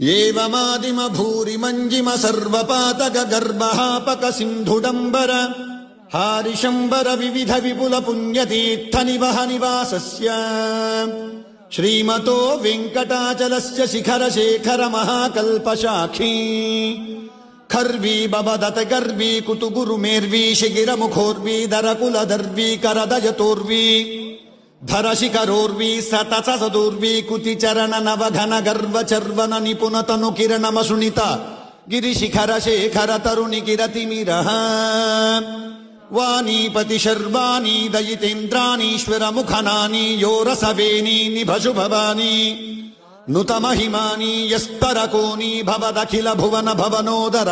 ఏవమాదిమ భూరిమంజిమ సర్వపాతక గర్భహాపక సింధుడంబర హారిశంబర వివిధ విపుల పుణ్యతీర్థ నివహ నివాసస్య శ్రీమతో వెంకటాచలస్య శిఖర శేఖర మహాకల్పశాఖీ ఖర్వీ బబదత గర్వీ కుతుగురు మేర్వీ శిగిర ముఖోర్వీ దరకుల దర్వీ కరదయతోర్వీ ధరశిఖరోర్వీ సతస సదూర్వీ కుతిచరణ నవఘన గర్వ చర్వన నిపుణతను కిరణమసునిత గిరిశిఖర శేఖర తరుణి కిరతిమిర వాణీపతి శర్వాణి దయితేంద్రాణీశ్వర ముఖనాని యోరసవేణీ నిభశుభవాని నుత మహిమాని యస్తరకోని భవదఖిల భువన భవనోదర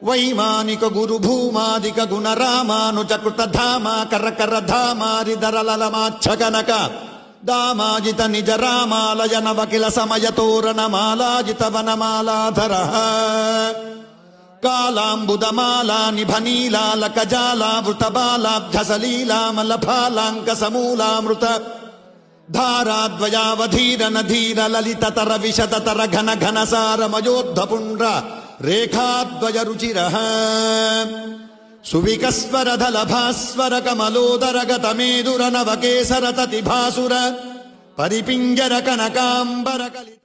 వైమానిక గురు భూమాదిక గుణ రామానుచకృత ధామ కరకర ధామారిధరలమాచ్చకనక దామాజిత నిజ రామాలయ నవకిల సమయ తోరణ మాలాజిత వనమాలాధర కాళాంబుదమాలా నిభనీలాలకజాలా వృతబాలాబ్ధసలీలామలఫాలాంక సమూలామృత ధారాద్వయావధీరన ధీర లలితతర విశతతర ఘన ఘనసారమయోద్ధపుండ్ర రేఖాద్వయ రుచిర సువికస్వరధల భాస్వర కమలోదరగత మేదుర నవకేసర తతి భాసుర పరిపింజర కనకాంబర కలిత